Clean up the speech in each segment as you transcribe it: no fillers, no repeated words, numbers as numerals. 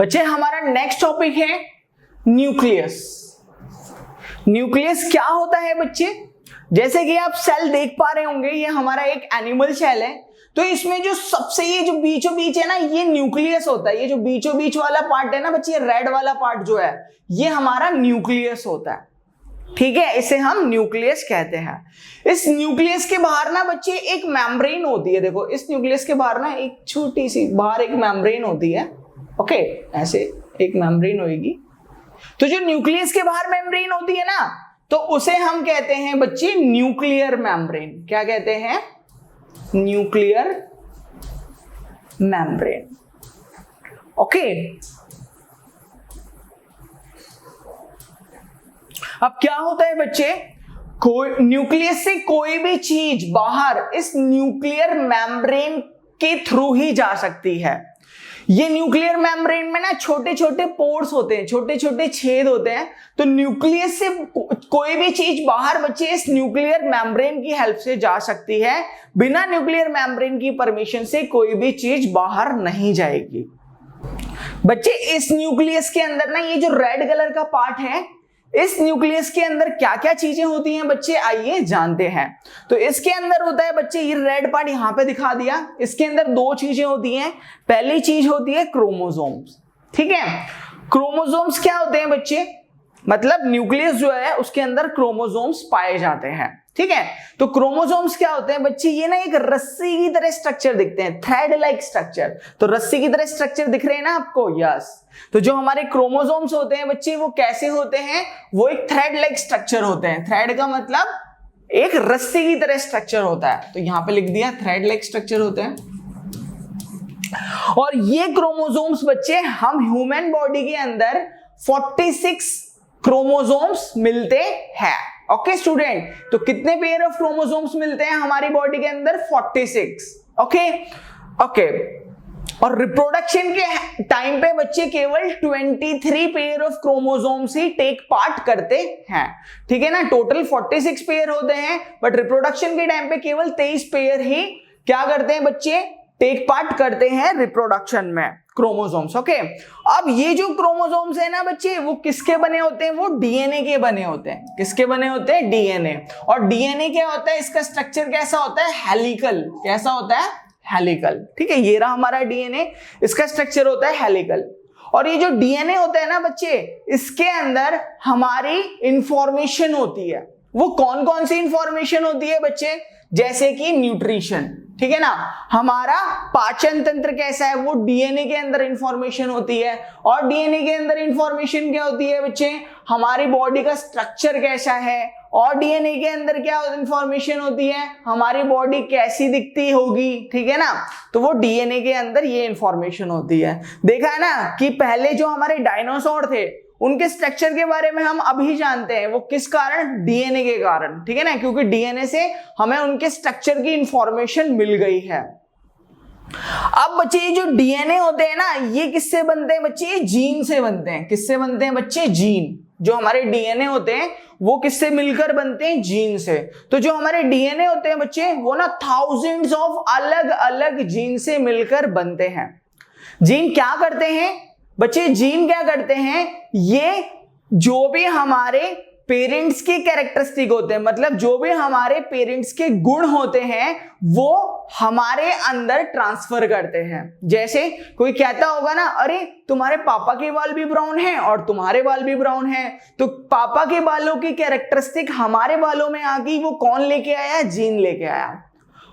बच्चे हमारा next topic है न्यूक्लियस। न्यूक्लियस क्या होता है बच्चे? जैसे कि आप सेल देख पा रहे होंगे, ये हमारा एक एनिमल सेल है। तो इसमें जो सबसे ये जो बीचों बीच है ना, ये न्यूक्लियस होता है। ये जो बीचों बीच वाला पार्ट है ना बच्चे, रेड वाला पार्ट जो है, ये हमारा न्यूक्लियस होता है। ठीक है, इसे हम न्यूक्लियस कहते हैं। इस न्यूक्लियस के बाहर ना बच्चे एक मेम्ब्रेन होती है। देखो, इस न्यूक्लियस के बाहर ना एक छोटी सी बाहर एक मेम्ब्रेन होती है। ओके, ऐसे एक मेम्ब्रेन होगी। तो जो न्यूक्लियस के बाहर मेम्ब्रेन होती है ना, तो उसे हम कहते हैं बच्चे न्यूक्लियर मेम्ब्रेन। क्या कहते हैं? Nuclear membrane. ओके, अब क्या होता है बच्चे, कोई न्यूक्लियस से कोई भी चीज बाहर इस न्यूक्लियर मेम्ब्रेन के थ्रू ही जा सकती है। ये न्यूक्लियर मेम्ब्रेन में ना छोटे छोटे पोर्स होते हैं, छोटे छोटे छेद होते हैं। तो न्यूक्लियस से कोई भी चीज बाहर बच्चे इस न्यूक्लियर मेम्ब्रेन की हेल्प से जा सकती है। बिना न्यूक्लियर मेम्ब्रेन की परमिशन से कोई भी चीज बाहर नहीं जाएगी। बच्चे इस न्यूक्लियस के अंदर ना ये जो रेड कलर का पार्ट है, इस न्यूक्लियस के अंदर क्या क्या चीजें होती हैं बच्चे, आइए जानते हैं। तो इसके अंदर होता है बच्चे, ये रेड पार्ट यहां पे दिखा दिया। इसके अंदर दो चीजें होती हैं। पहली चीज होती है क्रोमोसोम्स। ठीक है, क्रोमोसोम्स क्या होते हैं बच्चे? मतलब न्यूक्लियस जो है उसके अंदर क्रोमोसोम्स पाए जाते हैं। ठीक है, तो क्रोमोसोम्स क्या होते हैं बच्चे? ये ना एक रस्सी की तरह स्ट्रक्चर दिखते हैं, थ्रेड लाइक स्ट्रक्चर। तो रस्सी की तरह स्ट्रक्चर दिख रहे हैं ना आपको? यस। तो जो हमारे क्रोमोसोम्स होते हैं बच्चे, वो कैसे होते हैं? वो एक थ्रेड लाइक स्ट्रक्चर होते हैं। थ्रेड का मतलब एक रस्सी की तरह स्ट्रक्चर होता है। तो यहां पे लिख दिया थ्रेड लाइक स्ट्रक्चर होते हैं। और ये क्रोमोसोम्स बच्चे हम ह्यूमन बॉडी के अंदर 46 क्रोमोसोम्स मिलते हैं। ओके स्टूडेंट, तो कितने पेयर ऑफ क्रोमोसोम्स मिलते हैं हमारी बॉडी के अंदर? 46। ओके ओके, और रिप्रोडक्शन के टाइम पे बच्चे केवल 23 पेयर ऑफ क्रोमोसोम्स ही टेक पार्ट करते हैं। ठीक है ना, टोटल 46 पेयर होते हैं, बट रिप्रोडक्शन के टाइम पे केवल 23 पेयर ही क्या करते हैं बच्चे? टेक पार्ट करते हैं रिप्रोडक्शन में, क्रोमोसोम्स। ओके, अब ये जो क्रोमोसोम्स है ना बच्चे, वो किसके बने होते हैं? वो डीएनए के बने होते हैं। किसके बने होते हैं? डीएनए। और डीएनए क्या होता है? इसका स्ट्रक्चर कैसा होता है? हेलिकल। कैसा होता है? हेलिकल। ठीक है, ये रहा हमारा डीएनए, इसका स्ट्रक्चर होता है हेलिकल। और ये जो डीएनए होता है ना बच्चे, इसके अंदर हमारी इंफॉर्मेशन होती है। वो कौन कौन सी इंफॉर्मेशन होती है बच्चे? जैसे कि न्यूट्रिशन। ठीक है ना, हमारा पाचन तंत्र कैसा है, वो डीएनए के अंदर इंफॉर्मेशन होती है। और डीएनए के अंदर इंफॉर्मेशन क्या होती है बच्चे? हमारी बॉडी का स्ट्रक्चर कैसा है। और डीएनए के अंदर क्या इंफॉर्मेशन होती है? हमारी बॉडी कैसी दिखती होगी। ठीक है ना, तो वो डीएनए के अंदर ये इंफॉर्मेशन होती है। देखा है ना कि पहले जो हमारे डायनासोर थे, उनके स्ट्रक्चर के बारे में हम अभी जानते हैं। वो किस कारण? डीएनए के कारण। ठीक है ना, क्योंकि डीएनए से हमें उनके स्ट्रक्चर की इंफॉर्मेशन मिल गई है। अब बच्चे ये जो डीएनए होते हैं ना, ये किससे बनते हैं बच्चे? जीन से बनते हैं। किससे बनते हैं बच्चे? जीन। जो हमारे डीएनए होते हैं वो किससे मिलकर बनते हैं? जीन से। तो जो हमारे डीएनए होते हैं बच्चे, वो ना थाउजेंड्स ऑफ अलग अलग जीन से मिलकर बनते हैं। जीन क्या करते हैं बच्चे? जीन क्या करते हैं? ये जो भी हमारे पेरेंट्स के कैरेक्टरिस्टिक होते हैं, मतलब जो भी हमारे पेरेंट्स के गुण होते हैं, वो हमारे अंदर ट्रांसफर करते हैं। जैसे कोई कहता होगा ना, अरे तुम्हारे पापा के बाल भी ब्राउन हैं और तुम्हारे बाल भी ब्राउन हैं, तो पापा के बालों की कैरेक्टरिस्टिक हमारे बालों में आ गई। वो कौन लेके आया? जीन लेके आया।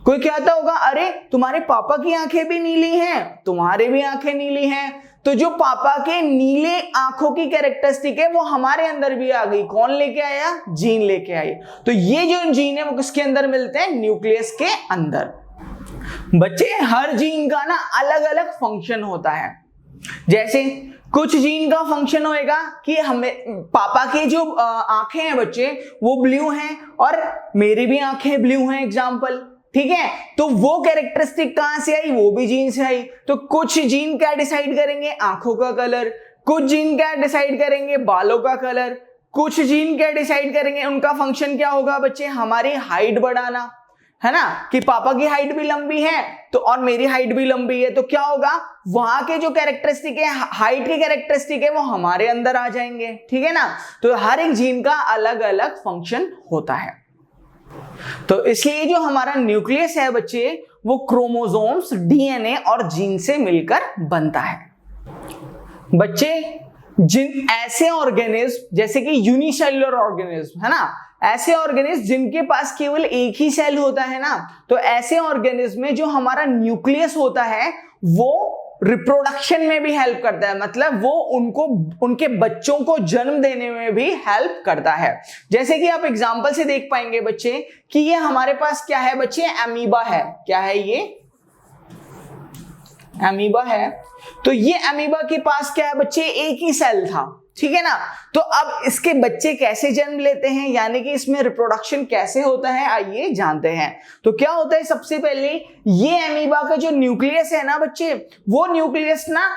कोई कहता होगा, अरे तुम्हारे पापा की आंखें भी नीली हैं, तुम्हारे भी आंखें नीली हैं, तो जो पापा के नीले आंखों की कैरेक्टरिस्टिक है वो हमारे अंदर भी आ गई। कौन लेके आया? जीन लेके आई। तो ये जो जीन है वो किसके अंदर मिलते हैं? न्यूक्लियस के अंदर। बच्चे हर जीन का ना अलग अलग फंक्शन होता है। जैसे कुछ जीन का फंक्शन होएगा कि हमें पापा के जो आंखें हैं बच्चे, वो ब्लू हैं और मेरी भी आंखें ब्लू हैं, एग्जाम्पल। ठीक है, तो वो कैरेक्टरिस्टिक कहां से आई? वो भी जीन से आई। तो कुछ जीन क्या डिसाइड करेंगे? आंखों का कलर। कुछ जीन क्या डिसाइड करेंगे? बालों का कलर। कुछ जीन क्या डिसाइड करेंगे? उनका फंक्शन क्या होगा बच्चे? हमारी हाइट बढ़ाना। है ना, कि पापा की हाइट भी लंबी है तो और मेरी हाइट भी लंबी है, तो क्या होगा, वहां के जो कैरेक्टरिस्टिक है, हाइट के कैरेक्टरिस्टिक है, वो हमारे अंदर आ जाएंगे, ठीक है ना। तो हर एक जीन का अलग अलग फंक्शन होता है। तो इसलिए जो हमारा न्यूक्लियस है बच्चे, वो क्रोमोसोम्स, डीएनए और जीन से मिलकर बनता है। बच्चे जिन ऐसे ऑर्गेनिज्म जैसे कि यूनिसेल्युलर ऑर्गेनिज्म है ना, ऐसे ऑर्गेनिज्म जिनके पास केवल एक ही सेल होता है ना, तो ऐसे ऑर्गेनिज्म में जो हमारा न्यूक्लियस होता है वो रिप्रोडक्शन में भी हेल्प करता है, मतलब वो उनके बच्चों को जन्म देने में भी हेल्प करता है। जैसे कि आप एग्जांपल से देख पाएंगे बच्चे कि ये हमारे पास क्या है बच्चे, एमीबा है। क्या है ये, एमीबा है। तो ये एमीबा के पास क्या है बच्चे, एक ही सेल था, ठीक है ना। तो अब इसके बच्चे कैसे जन्म लेते हैं, यानी कि इसमें रिप्रोडक्शन कैसे होता है, आइए जानते हैं। तो क्या होता है, सबसे पहले ये एमीबा का जो न्यूक्लियस है ना बच्चे, वो न्यूक्लियस ना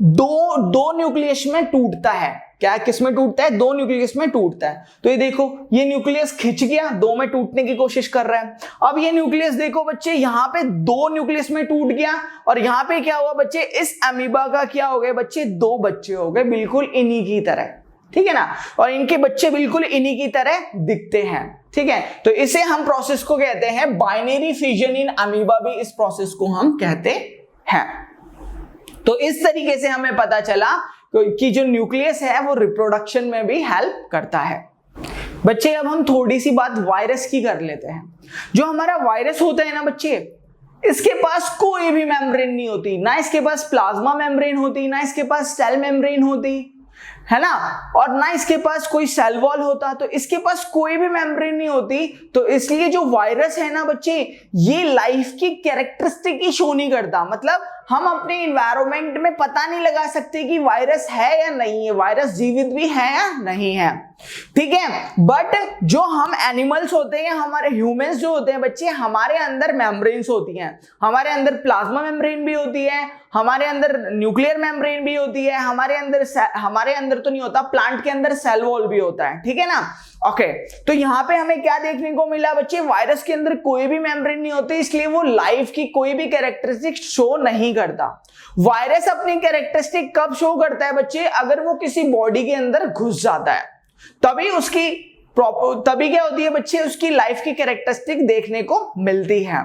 दो न्यूक्लियस में टूटता है। क्या किस में टूटता है, दो न्यूक्लियस में टूटता है। तो ये देखो, ये न्यूक्लियस खिंच गया, दो में टूटने की कोशिश कर रहा है। अब ये न्यूक्लियस देखो बच्चे, यहाँ पे दो न्यूक्लियस में टूट गया और यहाँ पे क्या हुआ बच्चे, इस अमीबा का क्या हो गए बच्चे, दो बच्चे हो गए बिल्कुल इन्हीं की तरह, ठीक है ना। और इनके बच्चे बिल्कुल इन्हीं की तरह दिखते हैं, ठीक है। तो इसे हम प्रोसेस को कहते हैं बाइनरी फ्यूजन इन अमीबा, भी इस प्रोसेस को हम कहते हैं। तो इस तरीके से हमें पता चला कि जो न्यूक्लियस है वो रिप्रोडक्शन में भी हेल्प करता है। बच्चे अब हम थोड़ी सी बात वायरस की कर लेते हैं। जो हमारा वायरस होता है ना बच्चे, इसके पास कोई भी मेम्ब्रेन नहीं होती, ना इसके पास प्लाज्मा मेम्ब्रेन होती, ना इसके पास सेल मेम्ब्रेन होती, है ना, और ना इसके पास कोई सेल वॉल होता। तो इसके पास कोई भी मेम्ब्रेन नहीं होती। तो इसलिए जो वायरस है ना बच्चे, ये लाइफ की कैरेक्टरिस्टिक ही शो नहीं करता, मतलब हम अपने इन्वायरमेंट में पता नहीं लगा सकते कि वायरस है या नहीं है, वायरस जीवित भी है या नहीं है, ठीक है। बट जो हम एनिमल्स होते हैं, हमारे ह्यूमंस जो होते हैं बच्चे, हमारे अंदर मेम्ब्रेन्स होती हैं, हमारे अंदर प्लाज्मा मेम्ब्रेन भी होती है, हमारे अंदर न्यूक्लियर मेम्ब्रेन भी होती है, हमारे अंदर तो नहीं होता, प्लांट के अंदर सेल वॉल भी होता है, ठीक है ना। ओके, तो यहाँ पे हमें क्या देखने को मिला बच्चे, वायरस के अंदर कोई भी मेम्ब्रेन नहीं होती, इसलिए वो लाइफ की कोई भी कैरेक्टरिस्टिक शो नहीं करता। वायरस अपनी कैरेक्टरिस्टिक कब शो करता है बच्चे, अगर वो किसी बॉडी के अंदर घुस जाता है, तभी क्या होती है बच्चे, उसकी लाइफ की कैरेक्टरिस्टिक देखने को मिलती है।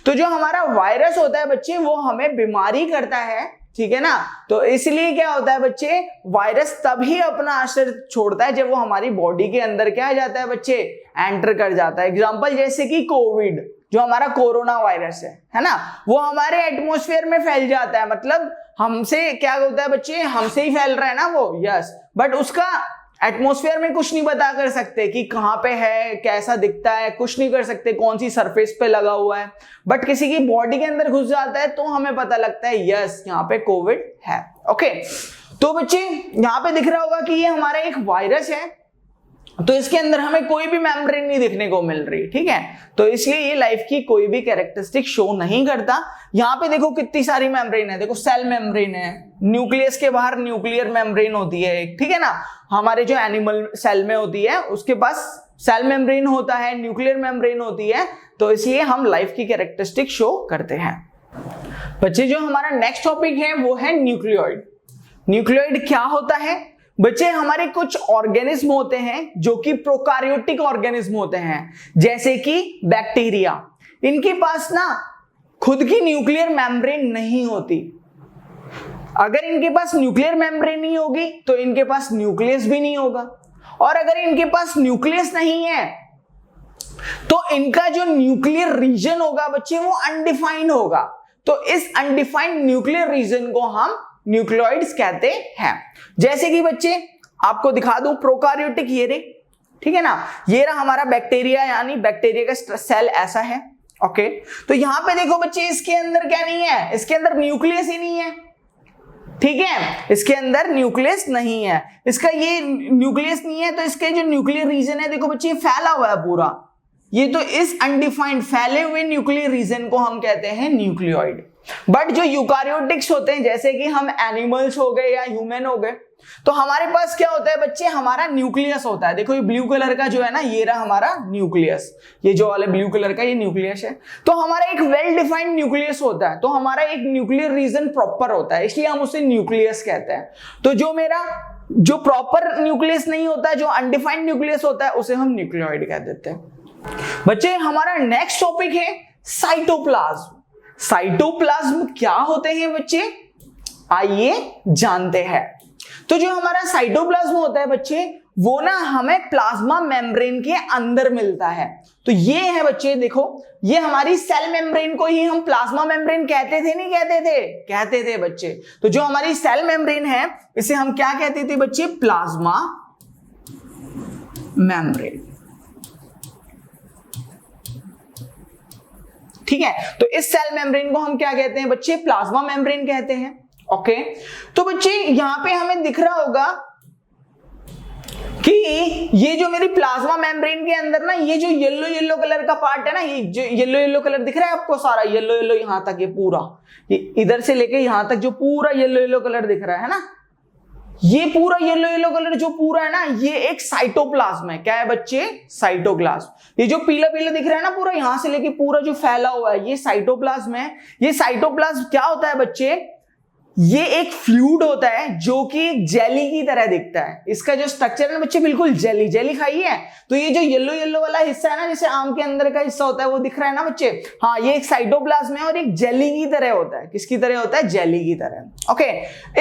तो जो हमारा वायरस होता है बच्चे, वो हमें बीमारी करता है, ठीक है ना। तो इसलिए क्या होता है बच्चे, वायरस तभी अपना असर छोड़ता है जब वो हमारी बॉडी के अंदर क्या आ जाता है बच्चे, एंटर कर जाता है। एग्जांपल जैसे कि कोविड, जो हमारा कोरोना वायरस है ना, वो हमारे एटमॉस्फेयर में फैल जाता है, मतलब हमसे क्या होता है बच्चे, हमसे ही फैल रहा है ना वो, यस, बट उसका एटमॉस्फेयर में कुछ नहीं बता कर सकते कि कहां पे है, कैसा दिखता है, कुछ नहीं कर सकते, कौन सी सरफेस पे लगा हुआ है। बट किसी की बॉडी के अंदर घुस जाता है तो हमें पता लगता है यस, यहाँ पे कोविड है। ओके, तो बच्चे यहाँ पे दिख रहा होगा कि ये हमारा एक वायरस है, तो इसके अंदर हमें कोई भी मेम्ब्रेन नहीं देखने को मिल रही, ठीक है। तो इसलिए ये लाइफ की कोई भी कैरेक्टरिस्टिक शो नहीं करता। यहाँ पे देखो कितनी सारी मेम्ब्रेन है, देखो सेल मेम्ब्रेन है, न्यूक्लियस के बाहर न्यूक्लियर मेम्ब्रेन होती है एक, ठीक है ना। हमारे जो एनिमल सेल में होती है उसके पास सेल मेम्ब्रेन होता है, न्यूक्लियर मेम्ब्रेन होती है, तो इसलिए हम लाइफ की कैरेक्टरिस्टिक शो करते हैं। बच्चे जो हमारा नेक्स्ट टॉपिक है वो है न्यूक्लियोइड। न्यूक्लियोइड क्या होता है बच्चे, हमारे कुछ ऑर्गेनिज्म होते हैं जो कि प्रोकार्योटिक ऑर्गेनिज्म होते हैं, जैसे कि बैक्टीरिया। इनके पास ना खुद की न्यूक्लियर मेम्ब्रेन नहीं होती। अगर इनके पास न्यूक्लियर मेम्ब्रेन नहीं होगी तो इनके पास न्यूक्लियस भी नहीं होगा, और अगर इनके पास न्यूक्लियस नहीं है तो इनका जो न्यूक्लियर रीजन होगा बच्चे, वो अनडिफाइंड होगा। तो इस अनडिफाइंड न्यूक्लियर रीजन को हम न्यूक्लियोइड्स कहते हैं। जैसे कि बच्चे आपको दिखा दूं, प्रोकार्योटिक ये रे, ठीक है ना, ये रहा हमारा बैक्टीरिया, यानी बैक्टीरिया का सेल ऐसा है। ओके, तो यहां पे देखो बच्चे, इसके अंदर क्या नहीं है, इसके अंदर न्यूक्लियस ही नहीं है, ठीक है, इसके अंदर न्यूक्लियस नहीं है, इसका ये न्यूक्लियस नहीं है, तो इसके जो न्यूक्लियर रीजन है देखो बच्चे, फैला हुआ है पूरा, ये तो इस अनडिफाइंड फैले हुए न्यूक्लियर रीजन को हम कहते हैं न्यूक्लियोइड। बट जो यूकारियोटिक्स होते हैं, जैसे कि हम एनिमल्स हो गए या ह्यूमन हो गए, तो हमारे पास क्या होता है बच्चे, हमारा न्यूक्लियस होता है। देखो ये ब्लू कलर का जो है ना, ये रहा हमारा न्यूक्लियस, ये जो वाले ब्लू कलर का ये न्यूक्लियस है। तो हमारा एक वेल डिफाइंड न्यूक्लियस होता है, तो हमारा एक न्यूक्लियर रीजन प्रॉपर होता है, इसलिए हम उसे न्यूक्लियस कहते हैं। तो जो मेरा जो प्रॉपर न्यूक्लियस नहीं होता है, जो अनडिफाइंड न्यूक्लियस होता है, उसे हम न्यूक्लियोइड कह देते हैं। बच्चे हमारा नेक्स्ट टॉपिक है साइटोप्लाज्म। साइटोप्लाज्म क्या होते हैं बच्चे, आइए जानते हैं। तो जो हमारा साइटोप्लाज्म होता है बच्चे, वो ना हमें प्लाज्मा मेम्ब्रेन के अंदर मिलता है। तो ये है बच्चे, देखो ये हमारी सेल मेम्ब्रेन को ही हम प्लाज्मा मेम्ब्रेन कहते थे, नहीं कहते थे, कहते थे बच्चे। तो जो हमारी सेल मेम्ब्रेन है, इसे हम क्या कहते थे बच्चे, प्लाज्मा मेम्ब्रेन। ठीक है, तो इस सेल मेम्ब्रेन को हम क्या कहते हैं बच्चे, प्लाज्मा मेम्ब्रेन कहते हैं। ओके, तो बच्चे यहां पे हमें दिख रहा होगा कि ये जो मेरी प्लाज्मा मेम्ब्रेन के अंदर ना, ये जो येलो येलो कलर का पार्ट है ना, ये जो येलो येलो कलर दिख रहा है आपको, सारा येलो येलो यहां तक, ये पूरा, ये इधर से लेके यहां तक जो पूरा येलो येलो कलर दिख रहा है ना, ये पूरा येलो येलो कलर जो पूरा है ना, ये एक साइटोप्लाज्म है। क्या है बच्चे, साइटोप्लाज्म। ये जो पीला पीला दिख रहा है ना पूरा, यहां से लेके पूरा जो फैला हुआ है, ये साइटोप्लाज्म है। ये साइटोप्लाज्म क्या होता है बच्चे, ये एक फ्लूइड होता है जो कि एक जेली की तरह दिखता है। इसका जो स्ट्रक्चर है बच्चे, बिल्कुल जेली, जेली खाई है। तो ये जो येलो येलो वाला हिस्सा है ना, जैसे आम के अंदर का हिस्सा होता है, वो दिख रहा है ना बच्चे, हाँ, ये एक साइटोप्लाज्म है और एक जेली की तरह होता है। किसकी तरह होता है, जेली की तरह। ओके,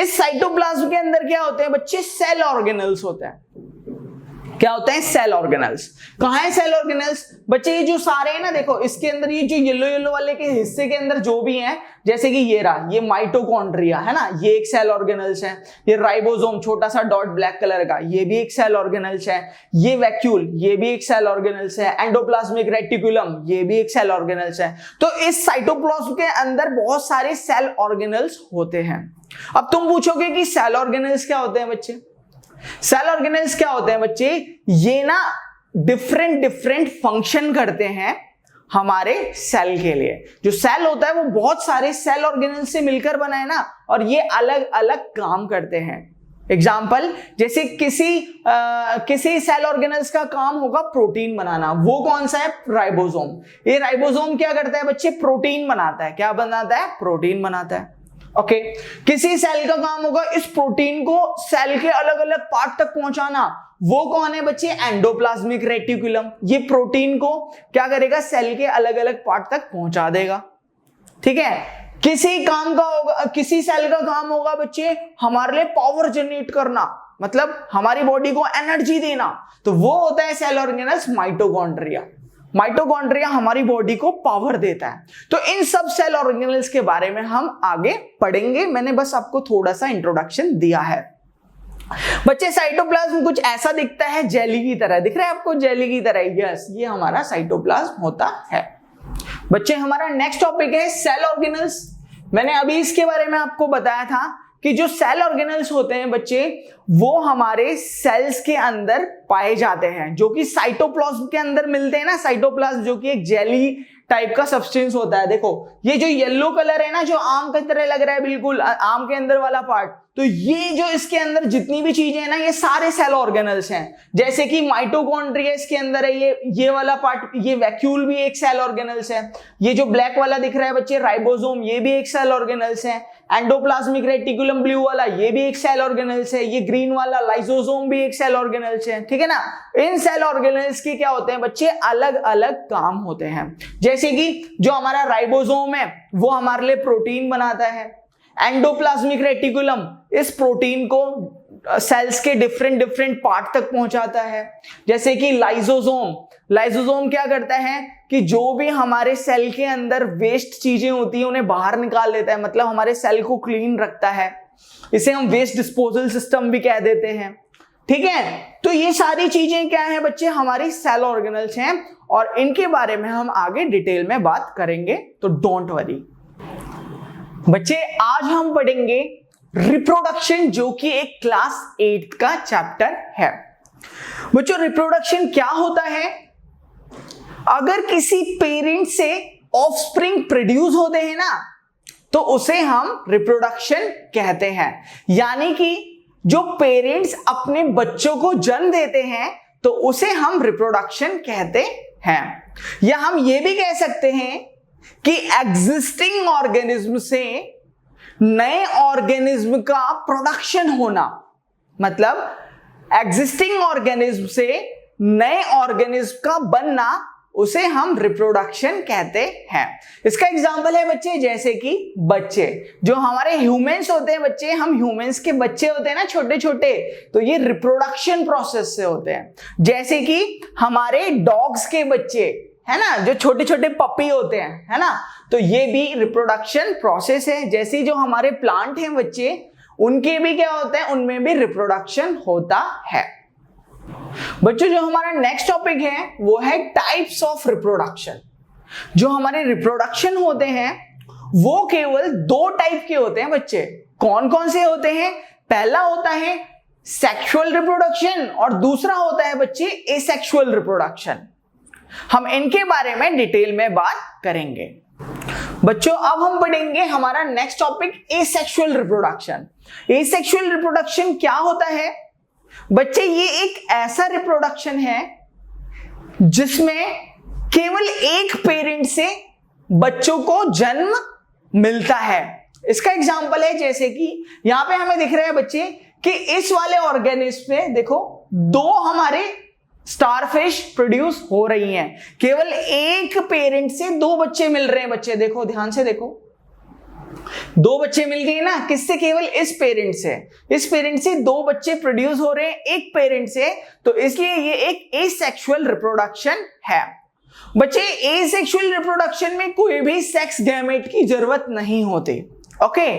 इस साइटोप्लाज्म के अंदर क्या होते हैं बच्चे, सेल ऑर्गेनल्स होते हैं। क्या होते हैं, सेल ऑर्गेनल्स। कहां है सेल ऑर्गेनल्स बच्चे, ये जो सारे हैं ना, देखो इसके अंदर ये जो येलो येलो वाले के हिस्से के अंदर जो भी हैं, जैसे कि ये रहा, ये माइटोकॉन्ड्रिया है ना, ये एक सेल ऑर्गेनल्स है। ये राइबोसोम, छोटा सा डॉट ब्लैक कलर का, ये भी एक सेल ऑर्गेनल्स है। ये वैक्यूल, ये भी एक सेल ऑर्गेनल्स है। एंडोप्लाज्मिक रेटिकुलम, ये भी एक सेल ऑर्गेनल्स है। तो इस साइटोप्लाज्म के अंदर बहुत सारे सेल ऑर्गेनल्स होते हैं। अब तुम पूछोगे कि सेल ऑर्गेनल्स क्या होते हैं बच्चे, सेल ऑर्गेनल्स क्या होते हैं बच्चे, ये ना डिफरेंट डिफरेंट फंक्शन करते हैं हमारे सेल के लिए। जो सेल होता है वो बहुत सारे सेल ऑर्गेनल्स से मिलकर बना है ना, और ये अलग अलग काम करते हैं। एग्जाम्पल, जैसे किसी सेल ऑर्गेनल्स का काम होगा प्रोटीन बनाना, वो कौन सा है, राइबोसोम। ये राइबोसोम क्या करता है बच्चे, प्रोटीन बनाता है। क्या बनाता है, प्रोटीन बनाता है। ओके, किसी सेल का काम होगा इस प्रोटीन को सेल के अलग अलग पार्ट तक पहुंचाना, वो कौन है बच्चे, एंडोप्लाज्मिक रेटिकुलम। ये प्रोटीन को क्या करेगा, सेल के अलग अलग पार्ट तक पहुंचा देगा। ठीक है, किसी सेल का काम होगा बच्चे हमारे लिए पावर जनरेट करना, मतलब हमारी बॉडी को एनर्जी देना, तो वो होता है सेल ऑर्गेनल्स माइटोकॉन्ड्रिया। माइटोकॉन्ड्रिया हमारी बॉडी को पावर देता है। तो इन सब सेल ऑर्गेनल्स के बारे में हम आगे पढ़ेंगे, मैंने बस आपको थोड़ा सा इंट्रोडक्शन दिया है। बच्चे साइटोप्लाज्म कुछ ऐसा दिखता है, जेली की तरह दिख रहा है आपको, जेली की तरह, यस, ये हमारा साइटोप्लाज्म होता है। बच्चे हमारा नेक्स्ट टॉपिक है सेल ऑर्गेनल्स। मैंने अभी इसके बारे में आपको बताया था कि जो सेल ऑर्गेनल्स होते हैं बच्चे, वो हमारे सेल्स के अंदर पाए जाते हैं, जो कि साइटोप्लाज्म के अंदर मिलते हैं ना। साइटोप्लाज्म जो कि एक जेली टाइप का सब्सटेंस होता है। देखो ये जो येलो कलर है ना, जो आम की तरह लग रहा है, बिल्कुल आम के अंदर वाला पार्ट, तो ये जो इसके अंदर जितनी भी चीजें हैं ना, ये सारे सेल ऑर्गेनल्स हैं। जैसे कि माइटोकॉन्ड्रिया इसके अंदर है, ये वाला पार्ट, ये वैक्यूल भी एक सेल ऑर्गेनल्स है। ये जो ब्लैक वाला दिख रहा है बच्चे, राइबोसोम, ये भी एक सेल ऑर्गेनल्स है। एंडोप्लाज्मिक रेटिकुलम ब्लू वाला, ये भी एक सेल ऑर्गेनल्स है। ये ग्रीन वाला लाइसोसोम भी एक सेल ऑर्गेनल्स है। ठीक है ना, इन सेल ऑर्गेनल्स के क्या होते हैं बच्चे, अलग अलग काम होते हैं। जैसे कि जो हमारा राइबोसोम है वो हमारे लिए प्रोटीन बनाता है। एंडोप्लाज्मिक रेटिकुलम इस प्रोटीन को सेल्स के डिफरेंट डिफरेंट पार्ट तक पहुंचाता है। जैसे कि लाइसोसोम क्या करता है कि जो भी हमारे सेल के अंदर वेस्ट चीजें होती हैं उन्हें बाहर निकाल देता है, मतलब हमारे सेल को क्लीन रखता है। इसे हम वेस्ट डिस्पोजल सिस्टम भी कह देते हैं। ठीक है, तो ये सारी चीजें क्या है बच्चे, हमारी सेल ऑर्गेनल्स हैं, और इनके बारे में हम आगे डिटेल में बात करेंगे, तो डोंट वरी। बच्चे आज हम पढ़ेंगे रिप्रोडक्शन, जो कि एक क्लास 8 का चैप्टर है। बच्चों रिप्रोडक्शन क्या होता है, अगर किसी पेरेंट से ऑफस्प्रिंग प्रोड्यूस होते हैं ना, तो उसे हम रिप्रोडक्शन कहते हैं। यानी कि जो पेरेंट्स अपने बच्चों को जन्म देते हैं तो उसे हम रिप्रोडक्शन कहते हैं। या हम ये भी कह सकते हैं कि एग्जिस्टिंग ऑर्गेनिज्म से नए ऑर्गेनिज्म का प्रोडक्शन होना, मतलब एग्जिस्टिंग ऑर्गेनिज्म से नए ऑर्गेनिज्म का बनना, उसे हम रिप्रोडक्शन कहते हैं। इसका एग्जांपल है बच्चे, जैसे कि बच्चे जो हमारे ह्यूमंस होते हैं, बच्चे हम ह्यूमंस के बच्चे होते हैं ना छोटे छोटे, तो ये रिप्रोडक्शन प्रोसेस से होते हैं। जैसे कि हमारे डॉग्स के बच्चे है ना, जो छोटे छोटे पपी होते हैं, है ना, तो ये भी रिप्रोडक्शन प्रोसेस है। जैसे जो हमारे प्लांट हैं बच्चे, उनके भी क्या होता है, उनमें भी रिप्रोडक्शन होता है। बच्चों जो हमारा नेक्स्ट टॉपिक है वो है टाइप्स ऑफ रिप्रोडक्शन। जो हमारे रिप्रोडक्शन होते हैं वो केवल दो टाइप के होते हैं बच्चे। कौन कौन से होते हैं? पहला होता है सेक्सुअल रिप्रोडक्शन और दूसरा होता है बच्चे एसेक्सुअल रिप्रोडक्शन। हम इनके बारे में डिटेल में बात करेंगे। बच्चों अब हम पढ़ेंगे हमारा next topic asexual reproduction. Asexual reproduction क्या होता है बच्चे? ये एक ऐसा रिप्रोडक्शन है जिसमें केवल एक पेरेंट से बच्चों को जन्म मिलता है। इसका एग्जांपल है जैसे कि यहां पे हमें दिख रहा है बच्चे कि इस वाले ऑर्गेनिज्म में देखो दो हमारे स्टारफिश प्रोड्यूस हो रही हैं। केवल एक पेरेंट से दो बच्चे मिल रहे हैं बच्चे, देखो ध्यान से देखो, दो बच्चे मिल गए ना, किससे? केवल इस पेरेंट से। इस पेरेंट से दो बच्चे प्रोड्यूस हो रहे हैं एक पेरेंट से, तो इसलिए ये एक एसेक्सुअल रिप्रोडक्शन है। बच्चे एसेक्सुअल रिप्रोडक्शन में कोई भी सेक्स गैमेट की जरूरत नहीं होती। ओके,